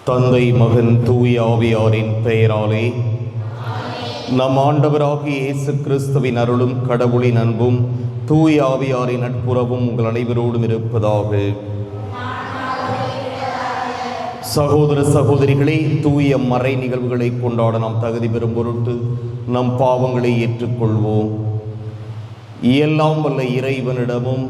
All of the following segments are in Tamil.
தந்தை மகன் தூய ஆவியாரின் பெயராலே நம் ஆண்டவராகிய இயேசு கிறிஸ்துவின் அருளும் கடவுளின் அன்பும் தூய ஆவியாரின் நட்புறவும் உங்கள் அனைவரோடும் இருப்பதாக. சகோதர சகோதரிகளே, தூய மறை நிகழ்வுகளை கொண்டாட நாம் தகுதி பெறும் பொருட்டு நம் பாவங்களை ஏற்றுக்கொள்வோம். எல்லாம் வல்ல இறைவனிடமும்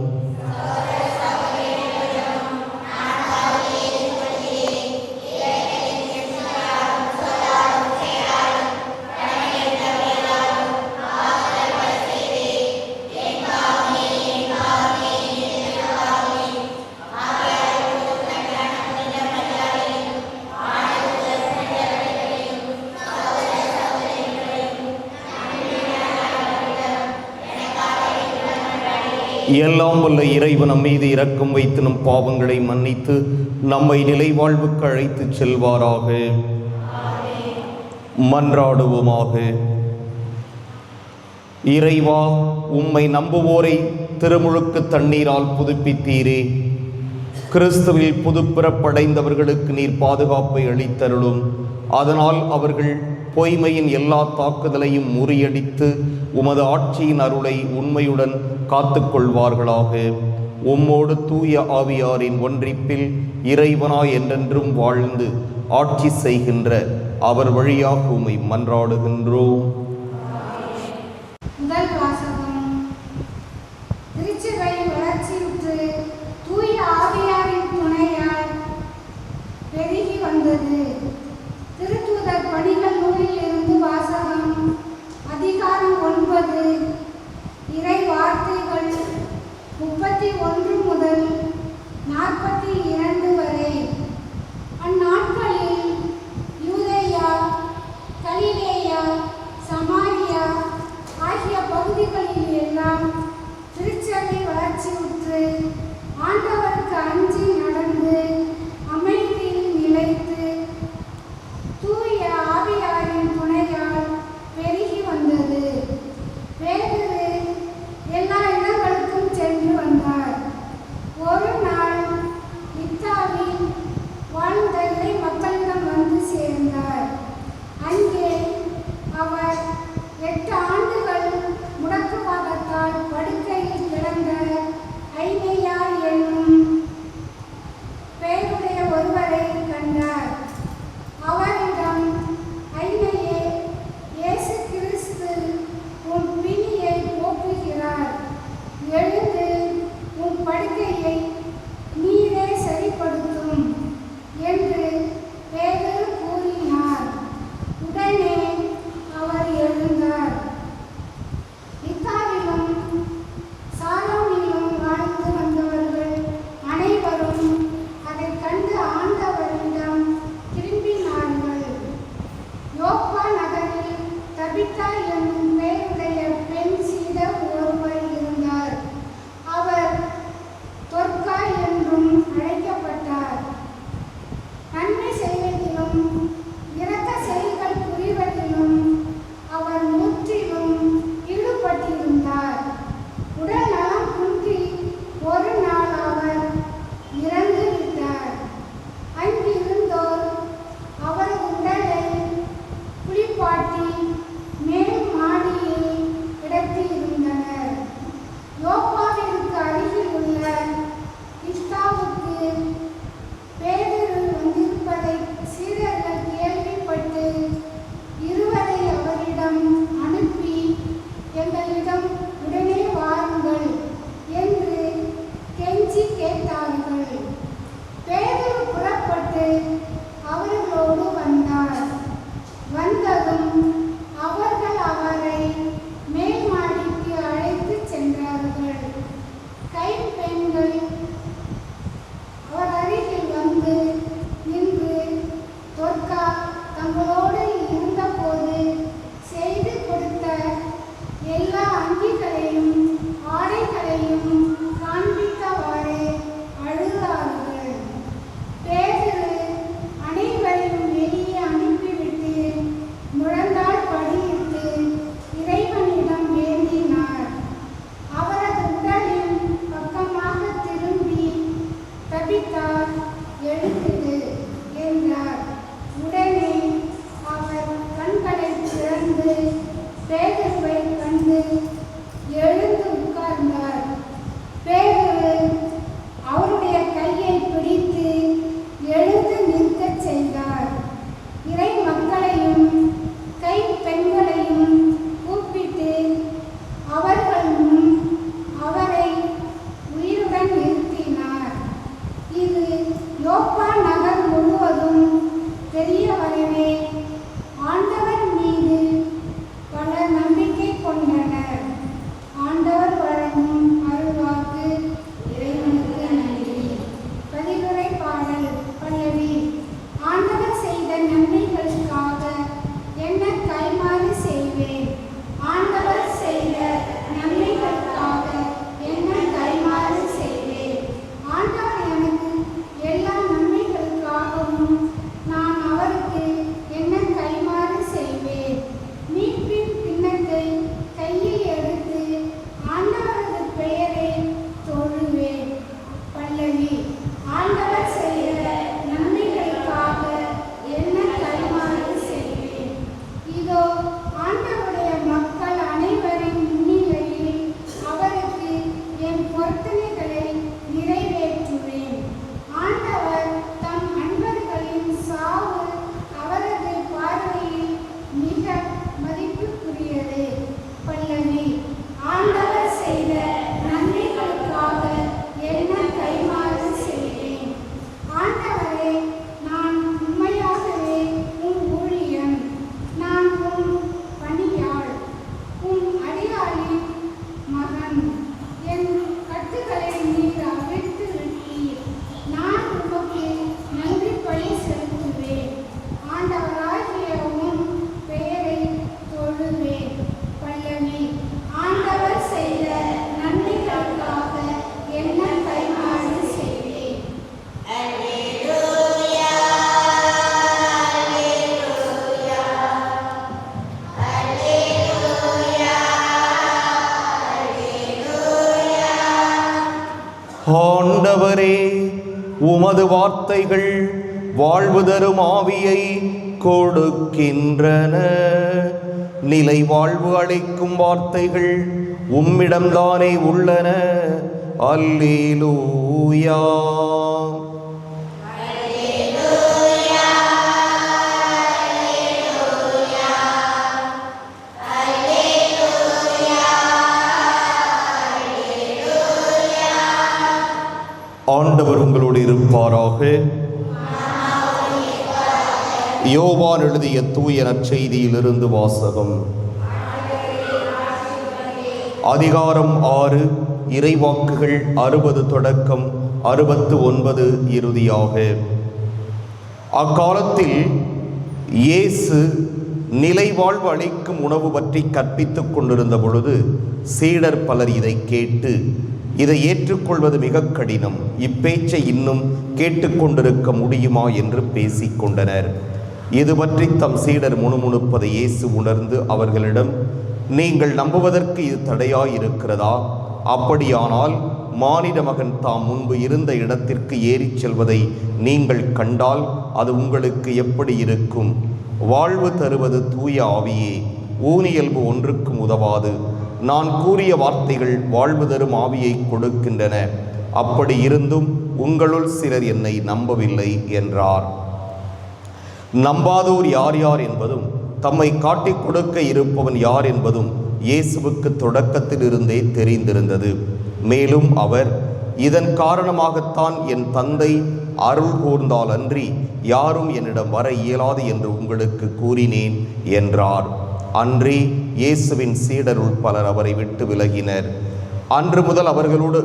எல்லாம் வல்ல இறைவன் நம் மீது இரக்கம் வைத்து நம் பாவங்களை மன்னித்து நம்மை நிலைவாழ்வுக்கு அழைத்து செல்வாராக. மன்றாடுவோமாக. இறைவா, உம்மை நம்புவோரை திருமுழுக்கு தண்ணீரால் புதுப்பித்தீரே. கிறிஸ்துவில் புதுப்பிறப்படைந்தவர்களுக்கு நீர் பாதுகாப்பை அளித்தருளும். அதனால் அவர்கள் பொய்மையின் எல்லா தாக்குதலையும் முறியடித்து உமது ஆட்சியின் அருளை உண்மையுடன் காத்து கொள்வார்களாக. உம்மோடு தூய ஆவியாரின் ஒன்றிப்பில் இறைவனாய் என்றென்றும் வாழ்ந்து ஆட்சி செய்கின்ற அவர் வழியாக உம்மை மன்றாடுகின்றோம். முதல் வாசகம். திருச்சபை வளர்ச்சியுற்று தூய ஆவியாரின் துணையால் பெருகி வந்தது. திருத்தூதர் பணிகள் நூலில் இருந்து வாசகம். அதிகாரம் 9, இறை வார்த்தைகள் 31 முதல் 42 வரை. அந்நாட்களில் யூதேயா, கலிலேயா, சமாரியா ஆகிய பகுதிகளில் எல்லாம் திருச்சபை வளர்ச்சியுற்று ஆண்டவருக்கு அஞ்சி நடந்து அமைதியில் நிலைத்து தூய ஆவியாரின் துணையால் பெருகி வந்தது. பேதுரு எல்லா இடங்களுக்கும் சென்று வந்தார். ஒரு நாள் இத்தாலியில் வாழ்ந்த இறை மக்களிடம் வந்து சேர்ந்தார். அங்கே அவர் 8 ஆண்டுகள் முடக்குவாதத்தால் படுக்கையில் கிடந்த ஐனேயா என்னும் வந்து எழுந்து உட்கார்ந்தார். பேதுரு அவருடைய கையை பிடித்து எழுந்து நிற்கச் செய்தார். இறை மக்களையும் கை பெண்களையும் கூப்பிட்டு அவர்கள் முன் அவரை உயிருடன் நிறுத்தினார். இது யோப்பா நகர் முழுவதும் தெரிய வரவே ஆண்டவர் மீது பலர் நம்பிக்கை கொண்டனர். ஆண்டவர் வழங்கும் அருள்வாக்கு. இறைவனுக்கு நன்றி. பதிலுரை பாடல் பல்லவி. ஆண்டவர் செய்த நன்மைகளுக்காக என்ன கைமாறு செய்வேன். ஆண்டவர் செய்த நன்மைகளுக்காக என்ன கைமாறு செய்வேன். ஆண்டவர் எனக்கு எல்லா நன்மைகளுக்காகவும் நான் அவருக்கு என்ன கைமாறு செய்வேன். மீட்பின் கிண்ணத்தை கையில் எடுத்து ஆண்டவரது பெயரை தொழுவேன். பல்லவி. ஆண்டவர் செய்த நன்மைகளுக்காக என்ன கைமாறு செய்வேன். இதோ ஆண்டவருடைய மக்கள் அனைவரின் முன்னிலையில் அவருக்கு என் பொருத்தனைகளை நிறைவேற்றுவேன். ஆண்டவர் தம் அன்பர்களின் சாவு அவரது பார்வையில் மிக மதிப்புக்குரியது. பல்லவி. ஆண்டவர் செய்த நன்மைகளுக்காக என்ன கைமாறு செய்வேன். ஆண்டவரே, நான் உண்மையாகவே உம் ஊழியன். நான் உம் பணியாள், உம் அடியாளின் மகன். என் கட்டுகளை நீர் அவிழ்த்து விட்டீர். நான் உமக்கு நன்றி பலி செலுத்துவேன். ஆண்டவராகிய உம் பெயரை தொழுவேன். பல்லவி. ஆண்டவர் செய்த நன்மைகளுக்காக என்ன கைமாறு செய்வேன். ஆண்டவரே, உமது வார்த்தைகள் வாழ்வு தரும் ஆவியை கொடுக்கின்றன. நிலை வாழ்வு அளிக்கும் வார்த்தைகள் உம்மிடம்தானே உள்ளன. அல்லேலூயா. ஆண்டவர் உங்களோடு இருப்பாராக. யோவான் எழுதிய தூய நற்செய்தியிலிருந்து வாசகம். அதிகாரம் 6, இறைவாக்குகள் 60 தொடக்கம் 69 இறுதியாக. அக்காலத்தில் இயேசு நிலை வாழ்வு அளிக்கும் உணவு பற்றி கற்பித்துக் கொண்டிருந்த பொழுது சீடர் பலர் இதை கேட்டு, இதை ஏற்றுக்கொள்வது மிக கடினம், இப்பேச்சை இன்னும் கேட்டுக்கொண்டிருக்க முடியுமா என்று பேசிக்கொண்டனர். இது பற்றி தம் சீடர் முணுமுணுப்பதை இயேசு உணர்ந்து அவர்களிடம், நீங்கள் நம்புவதற்கு இது தடையாயிருக்கிறதா? அப்படியானால் மானிட மகன் தாம் முன்பு இருந்த இடத்திற்கு ஏறிச் செல்வதை நீங்கள் கண்டால் அது உங்களுக்கு எப்படி இருக்கும்? வாழ்வு தருவது தூய ஆவியே, ஊனியல்பு ஒன்றுக்கும் உதவாது. நான் கூறிய வார்த்தைகள் வாழ்வு தரும் ஆவியை கொடுக்கின்றன. அப்படி இருந்தும் உங்களுள் சிலர் என்னை நம்பவில்லை என்றார். நம்பாதோர் யார் யார் என்பதும் தம்மை காட்டிக் கொடுக்க இருப்பவன் யார் என்பதும் இயேசுவுக்கு தொடக்கத்தில் இருந்தே தெரிந்திருந்தது. மேலும் அவர், இதன் காரணமாகத்தான் என் தந்தை அருள் கூர்ந்தால் அன்றி யாரும் என்னிடம் வர இயலாது என்று உங்களுக்கு கூறினேன் என்றார். அன்றி இயேசுவின் சீடருள் பலர் அவரை விட்டு விலகினர். அன்று முதல் அவர்களோடு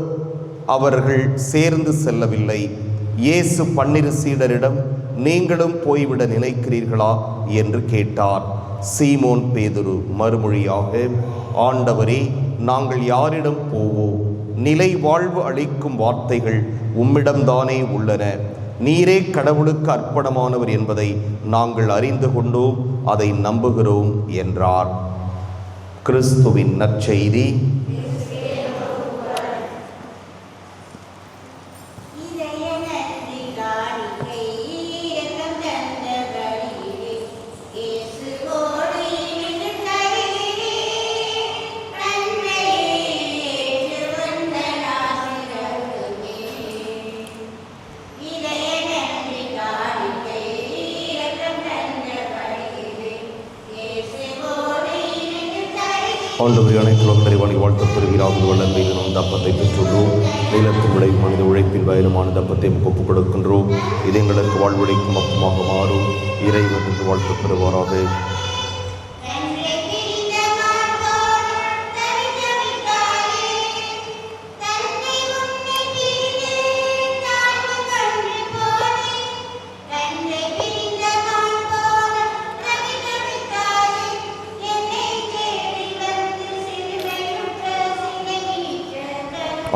அவர்கள் சேர்ந்து செல்லவில்லை. இயேசு 12 சீடரிடம், நீங்களும் போய்விட நினைக்கிறீர்களா என்று கேட்டார். சீமோன் பேதுரு மறுமொழியாக, ஆண்டவரே, நாங்கள் யாரிடம் போவோம்? நிலை வாழ்வு அளிக்கும் வார்த்தைகள் உம்மிடம்தானே உள்ளன. நீரே கடவுளுக்கு அர்ப்பணமானவர் என்பதை நாங்கள் அறிந்து கொண்டோம், அதை நம்புகிறோம் என்றார். கிறிஸ்துவின் நற்செய்தி. ஆண்டவரே, அனைத்துலக நிறைவாளி வாழ்த்துப் பெறுவீராக. வல்லன் மீது இந்த அப்பத்தை பெற்றுள்ளோம். நீளத்தின் விளைவு மனித உழைப்பின் பயணமான தப்பத்தை ஒப்புக் கொடுக்கின்றோம். இது எங்களுக்கு வாழ்வழிக்கும் அப்பமாக மாறும். இறைவன் என்று வாழ்த்துப் பெறுவாராக.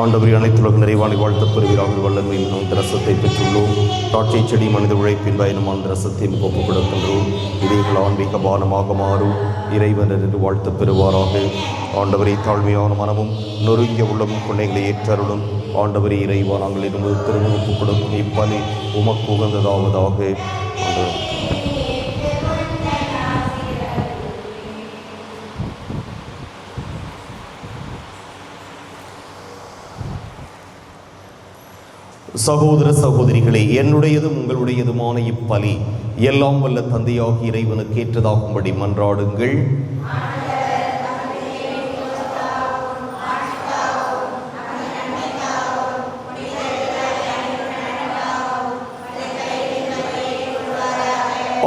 ஆண்டவரே, அனைத்துலக நிறைவாளி வாழ்த்துப் பெறுவீராக. வல்லன் மீது இந்த ரசத்தை பெற்றுள்ளோம். தாட்சை செடி மனித உழைப்பின் பயணமான ரசத்தை ஒப்புக் கொடுக்கின்றோம். இது எங்கள் ஆன்மீக பானமாக மாறும். இறைவன் என்று வாழ்த்துப் பெறுவாராக. ஆண்டவரே, தாழ்மையான மனமும் நொறுங்கிய உள்ளமும் கொண்டைகளை ஏற்றருளும். ஆண்டவரே, இறைவா, நாங்கள் இருந்தது திரும்ப ஒப்புக் கொடுக்கும் இப்பலி உமக்கு உகந்ததாவதாக. சகோதர சகோதரிகளே, என்னுடையதும் உங்களுடையதுமான இப்பலி எல்லாம் வல்ல தந்தையாகி இறைவனுக்கு ஏற்றதாகும்படி மன்றாடுங்கள்.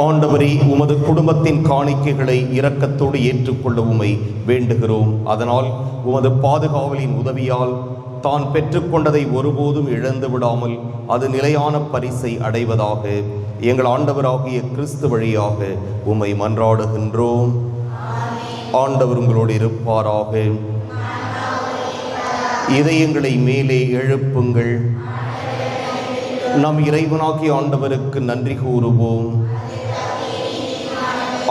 ஆண்டவரே, உமது குடும்பத்தின் காணிக்கைகளை இரக்கத்தோடு ஏற்றுக்கொள்ள உம்மை வேண்டுகிறோம். அதனால் உமது பாதுகாவலின் உதவியால் தான் பெற்றுக்கொண்டதை ஒருபோதும் இழந்து விடாமல் அது நிலையான பரிசை அடைவதாக எங்கள் ஆண்டவராகிய கிறிஸ்து வழியாக உம்மை மன்றாடுகின்றோம். ஆண்டவர் உங்களோடு இருப்பாராக. இதயங்களை மேலே எழுப்புங்கள். நம் இறைவனாகிய ஆண்டவருக்கு நன்றி கூறுவோம்.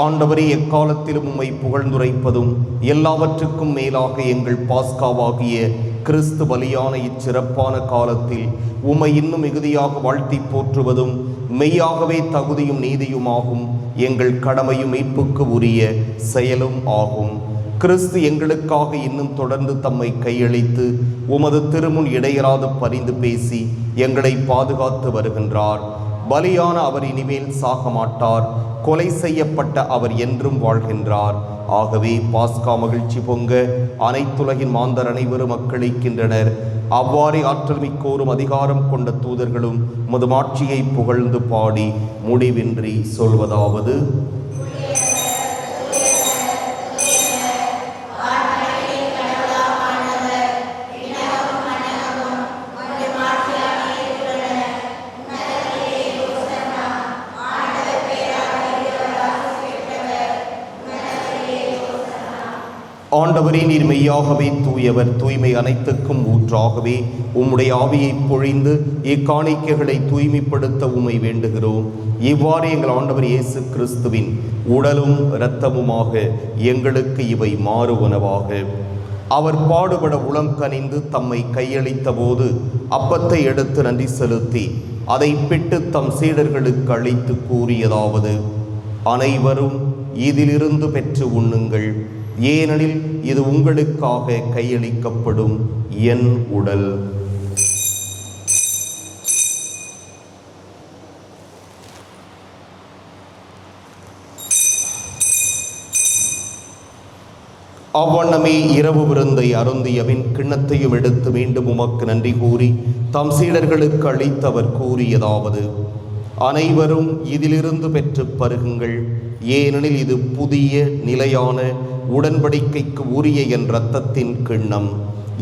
ஆண்டவரே, எக்காலத்திலும் உம்மை புகழ்ந்துரைப்பதும் எல்லாவற்றுக்கும் மேலாக எங்கள் பாஸ்காவாகிய கிறிஸ்து பலியான இச்சிறப்பான காலத்தில் உம்மை இன்னும் மிகுதியாக வாழ்த்தி போற்றுவதும் மெய்யாகவே தகுதியும் நீதியுமாகும் எங்கள் கடமையும் மீட்புக்கு உரிய செயலும் ஆகும். கிறிஸ்து எங்களுக்காக இன்னும் தொடர்ந்து தம்மை கையளித்து உமது திருமுன் இடையராது பரிந்து பேசி எங்களை பாதுகாத்து வருகின்றார். பலியான அவர் இனிமேல் சாக மாட்டார். கொலை செய்யப்பட்ட அவர் என்றும் வாழ்கின்றார். ஆகவே பாஸ்கா மகிழ்ச்சி பொங்க அனைத்துலகின் மாந்தர் அனைவரும் மக்களிக்கின்றனர். அவ்வாறே ஆற்றல் மிக்கோரும் அதிகாரம் கொண்ட தூதர்களும் முதுமாட்சியை புகழ்ந்து பாடி முடிவின்றி சொல்வதாவது: ஆண்டவரே, நீர் மெய்யாகவே தூயவர். தூய்மை அனைத்துக்கும் ஊற்றாகவே உம்முடைய ஆவியை பொழிந்து இக்காணிக்கைகளை தூய்மைப்படுத்த உம்மை வேண்டுகிறோம். இவ்வாறு எங்கள் ஆண்டவர் இயேசு கிறிஸ்துவின் உடலும் இரத்தமுமாக எங்களுக்கு இவை மாறுவனவாக. அவர் பாடுபட உளம் கனிந்து தம்மை கையளித்த போது அப்பத்தை எடுத்து நன்றி செலுத்தி அதை பிட்டு தம் சீடர்களுக்கு அளித்து கூறியதாவது: அனைவரும் இதிலிருந்து பெற்று உண்ணுங்கள். ஏனெனில் இது உங்களுக்காக கையளிக்கப்படும் என் உடல். அவ்வண்ணமே இரவு விருந்தை அருந்தியபின் கிண்ணத்தையும் எடுத்து மீண்டும் உமக்கு நன்றி கூறி தம் சீடர்களுக்கு அளித்தவர் கூறியதாவது: அனைவரும் இதிலிருந்து பெற்று பருகுங்கள். ஏனெனில் இது புதிய நிலையான உடன்படிக்கைக்கு உரிய என் இரத்தத்தின் கிண்ணம்.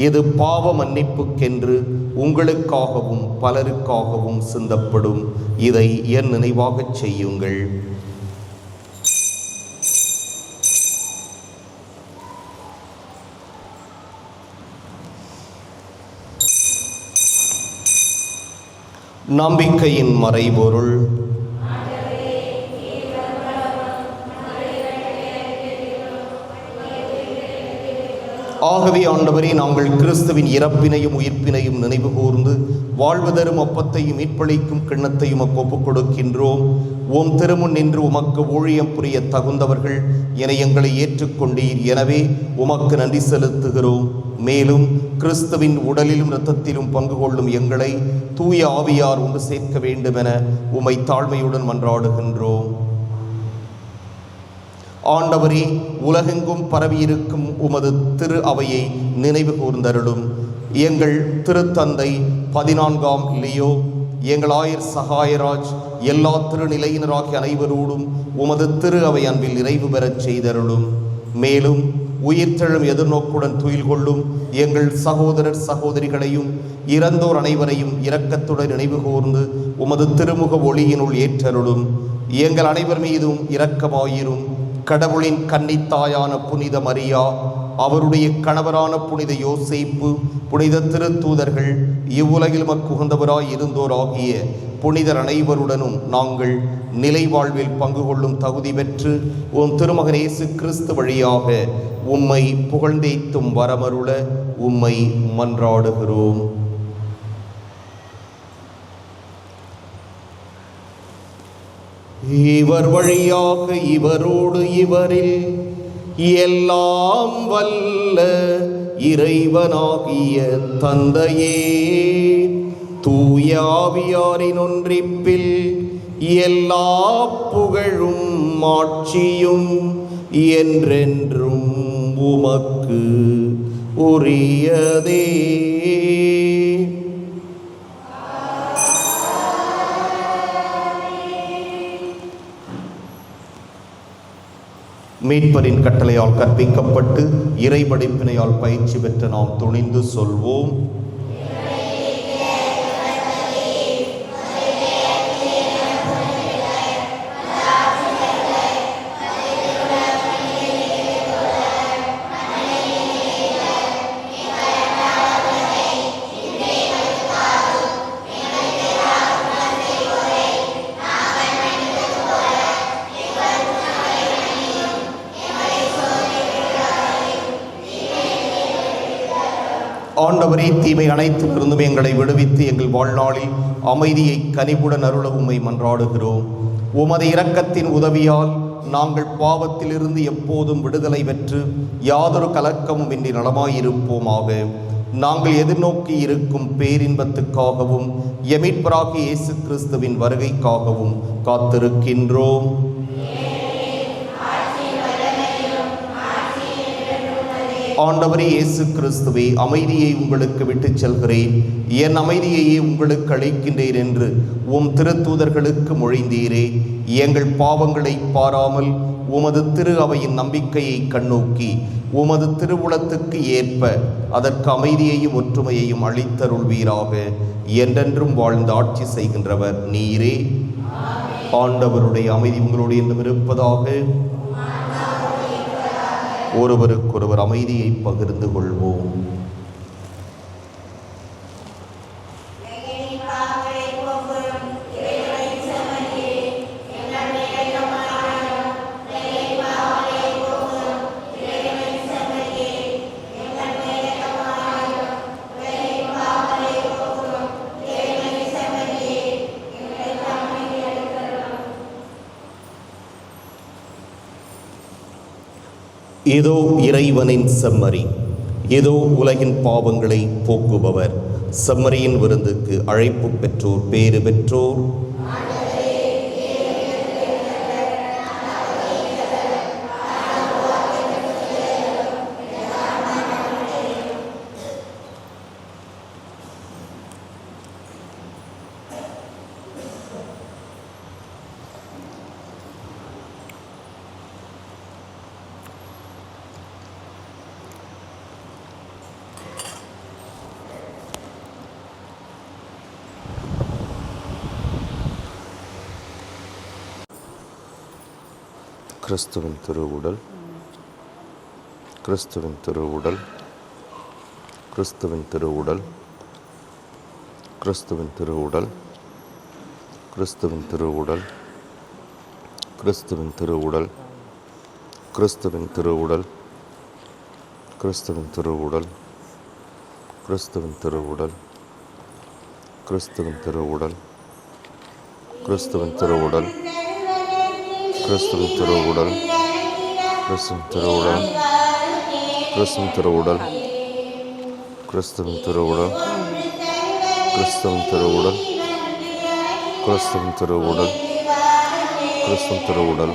இது பாவ மன்னிப்புக்கென்று உங்களுக்காகவும் பலருக்காகவும் சிந்தப்படும். இதை என் நினைவாகச் செய்யுங்கள். நம்பிக்கையின் மறைபொருள். ஆகவே ஆண்டவரே, நாங்கள் கிறிஸ்துவின் இறப்பினையும் உயிர்ப்பினையும் நினைவு கூர்ந்து வாழ்வு தரும் அப்பத்தையும் மீட்பளிக்கும் கிண்ணத்தையும் ஒப்புக் கொடுக்கின்றோம். உம் திருமுன் நின்று உமக்கு ஊழியம் புரிய தகுந்தவர்கள் என எங்களை ஏற்றுக்கொண்டீர். எனவே உமக்கு நன்றி செலுத்துகிறோம். மேலும் கிறிஸ்துவின் உடலிலும் இரத்தத்திலும் பங்கு கொள்ளும் எங்களை தூய ஆவியார் ஒன்று சேர்க்க வேண்டுமென உம்மை தாழ்மையுடன் மன்றாடுகின்றோம். ஆண்டவரே, உலகெங்கும் பரவியிருக்கும் உமது திரு அவையை நினைவு கூர்ந்தருளும். எங்கள் திருத்தந்தை 14ஆம் லியோ, எங்கள் ஆயர் சகாயராஜ், எல்லா திருநிலையினராகிய அனைவரோடும் உமது திரு அவை அன்பில் நிறைவு பெறச் செய்தருளும். மேலும் உயிர்த்தெழும் எதிர்நோக்குடன் துயில் கொள்ளும் எங்கள் சகோதரர் சகோதரிகளையும் இறந்தோர் அனைவரையும் இரக்கத்துடன் நினைவு கூர்ந்து உமது திருமுக ஒளியினுள் ஏற்றருளும். எங்கள் அனைவர் மீதும் இரக்கமாயிரும். கடவுளின் கன்னித்தாயான புனித மரியா, அவருடைய கணவரான புனித யோசேப்பு, புனித திருத்தூதர்கள், இவ்வுலகில் மக்குகந்தவராய் இருந்தோராகிய புனிதர் அனைவருடனும் நாங்கள் நிலை வாழ்வில் பங்கு கொள்ளும் தகுதி பெற்று உம் திருமகன் இயேசு கிறிஸ்து வழியாக உம்மை புகழ்ந்தேத்தும் வரமருள உம்மை மன்றாடுகிறோம். இவர் வழியாக இவரோடு இவரில் எல்லாம் வல்ல இறைவனாகிய தந்தையே, தூய ஆவியாரின் ஒன்றிப்பில் எல்லா புகழும் மாட்சியும் என்றென்றும் உமக்கு உரியதே. மீட்பரின் கட்டளையால் கற்பிக்கப்பட்டு இறைபடிப்பினையால் பயிற்சி பெற்ற நாம் துணிந்து சொல்வோம். ஆண்டவரே, தீமை அனைத்திலிருந்தும் எங்களை விடுவித்து எங்கள் வாழ்நாளில் அமைதியை கனிவுடன் அருள உம்மை மன்றாடுகிறோம். உமது இரக்கத்தின் உதவியால் நாங்கள் பாவத்திலிருந்து எப்போதும் விடுதலை பெற்று யாதொரு கலக்கமும் இன்றி நலமாயிருப்போமாக. நாங்கள் எதிர்நோக்கி இருக்கும் பேரின்பத்துக்காகவும் எமீட்பராகிய இயேசு கிறிஸ்துவின் வருகைக்காகவும் காத்திருக்கின்றோம். ஆண்டவரே இயேசு கிறிஸ்துவே, அமைதியை உங்களுக்கு விட்டுச் செல்கிறேன், என் அமைதியையே உங்களுக்கு அளிக்கின்றேன் என்று உம் திருத்தூதர்களுக்கு மொழிந்தீரே. எங்கள் பாவங்களை பாராமல் உமது திரு அவையின் நம்பிக்கையை கண்ணோக்கி உமது திருவுளத்துக்கு ஏற்ப அதற்கு அமைதியையும் ஒற்றுமையையும் அளித்தருள்வீராக. என்றென்றும் வாழ்ந்து ஆட்சி செய்கின்றவர் நீரே. ஆண்டவருடைய அமைதி உங்களோடு என்றும் இருப்பதாக. ஒருவருக்கொருவர் அமைதியை பகிர்ந்து கொள்வோம். இதோ இறைவனின் செம்மறி, இதோ உலகின் பாவங்களை போக்குபவர். செம்மறியின் விருந்துக்கு அழைப்பு பெற்றோர் பேறு பெற்றோர். கிறிஸ்துவின் திருவுடல், கிறிஸ்துவின் திருவுடல், கிறிஸ்துவின் திருவுடல், கிறிஸ்துவின் திருவுடல், கிறிஸ்துவின் திருவுடல், கிறிஸ்துவின் திருவுடல், கிறிஸ்துவின் திருவுடல், கிறிஸ்துவின் திருவுடல், கிறிஸ்துவின் திருவுடல், கிறிஸ்துவின் திருவுடல், கிறிஸ்துவின் திருவுடல், கிறிஸ்துவின் திருவுடல், கிறிஸ்துவின் திருவுடல், கிறிஸ்துவின் திருவுடல், கிறிஸ்துவின் திருவுடல், கிறிஸ்துவின் திருவுடல், கிறிஸ்துவின் திருவுடல், கிறிஸ்துவின் திருவுடல்,